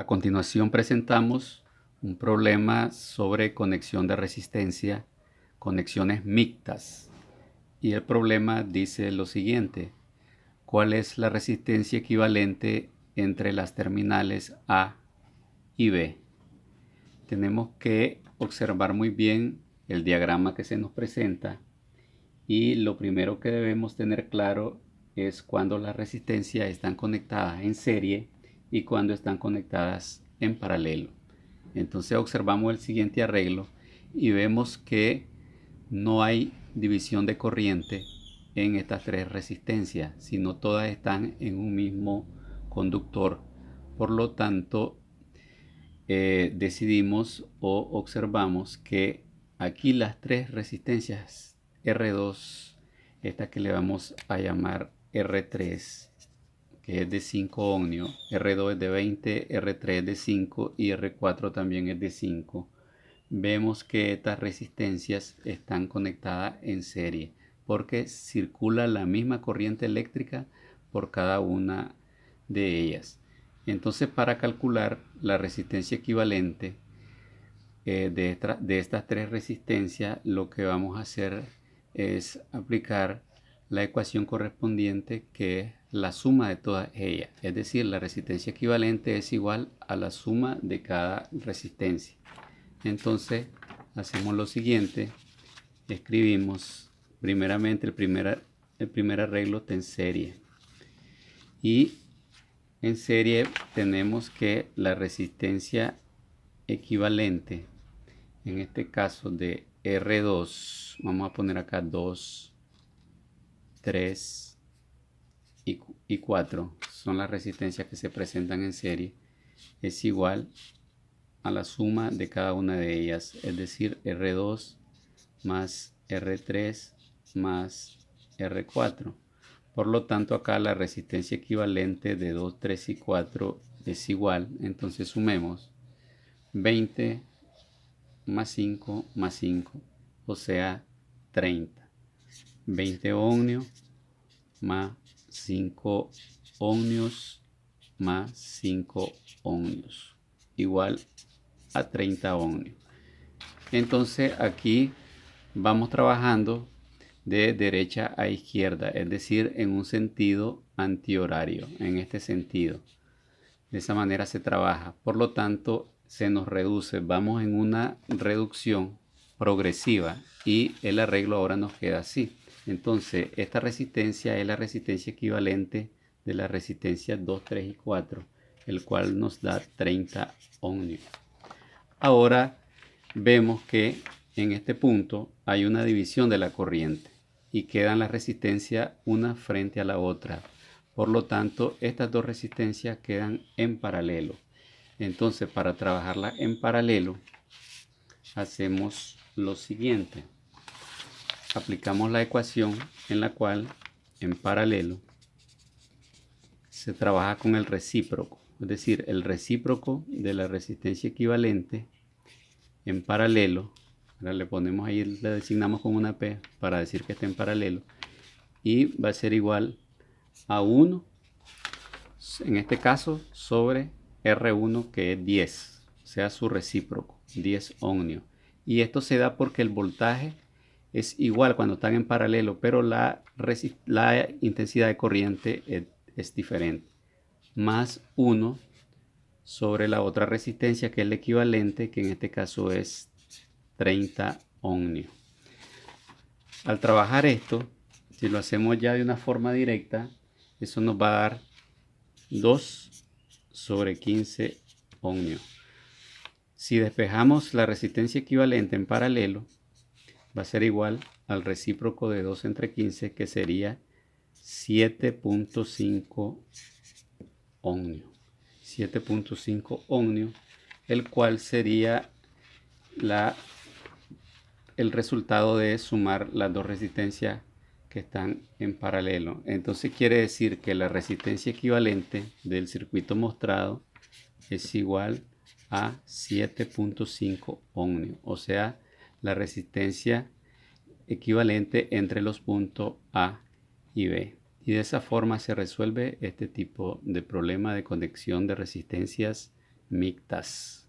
A continuación presentamos un problema sobre conexión de resistencia, conexiones mixtas. Y el problema dice lo siguiente: ¿cuál es la resistencia equivalente entre las terminales A y B? Tenemos que observar muy bien el diagrama que se nos presenta y lo primero que debemos tener claro es cuando las resistencias están conectadas en serie y cuando están conectadas en paralelo. Entonces observamos el siguiente arreglo y vemos que no hay división de corriente en estas tres resistencias, sino todas están en un mismo conductor. Por lo tanto, decidimos o observamos que aquí las tres resistencias R2, esta que le vamos a llamar R3, que es de 5 ohmios, R2 es de 20, R3 es de 5 y R4 también es de 5. Vemos que estas resistencias están conectadas en serie porque circula la misma corriente eléctrica por cada una de ellas. Entonces, para calcular la resistencia equivalente de estas tres resistencias, lo que vamos a hacer es aplicar la ecuación correspondiente, que es la suma de todas ellas. Es decir, la resistencia equivalente es igual a la suma de cada resistencia. Entonces, hacemos lo siguiente: escribimos primeramente el primer arreglo está en serie, y en serie tenemos que la resistencia equivalente, en este caso de R2, vamos a poner acá 2, 3 y 4, son las resistencias que se presentan en serie, es igual a la suma de cada una de ellas, es decir, R2 más R3 más R4. Por lo tanto, acá la resistencia equivalente de 2, 3 y 4 es igual. Entonces sumemos 20 más 5 más 5, o sea 30. 20 ohmios más 5 ohmios más 5 ohmios, igual a 30 ohmios. Entonces aquí vamos trabajando de derecha a izquierda, es decir, en un sentido antihorario, en este sentido. De esa manera se trabaja. Por lo tanto, se nos reduce. Vamos en una reducción progresiva y el arreglo ahora nos queda así. Entonces, esta resistencia es la resistencia equivalente de la resistencia 2, 3 y 4, el cual nos da 30 ohmios. Ahora vemos que en este punto hay una división de la corriente y quedan las resistencias una frente a la otra. Por lo tanto, estas dos resistencias quedan en paralelo. Entonces, para trabajarlas en paralelo, hacemos lo siguiente: aplicamos la ecuación en la cual en paralelo se trabaja con el recíproco, es decir, el recíproco de la resistencia equivalente en paralelo. Ahora le ponemos ahí, le designamos con una P para decir que está en paralelo, y va a ser igual a 1, en este caso, sobre R1, que es 10, o sea, su recíproco, 10 ohmios. Y esto se da porque el voltaje es igual cuando están en paralelo, pero la intensidad de corriente es diferente. Más 1 sobre la otra resistencia, que es el equivalente, que en este caso es 30 ohmios. Al trabajar esto, si lo hacemos ya de una forma directa, eso nos va a dar 2 sobre 15 ohmios. Si despejamos la resistencia equivalente en paralelo, va a ser igual al recíproco de 2 entre 15, que sería 7.5 ohmios. 7.5 ohmios, el cual sería el resultado de sumar las dos resistencias que están en paralelo. Entonces quiere decir que la resistencia equivalente del circuito mostrado es igual a 7.5 ohmios, o sea, la resistencia equivalente entre los puntos A y B. Y de esa forma se resuelve este tipo de problema de conexión de resistencias mictas.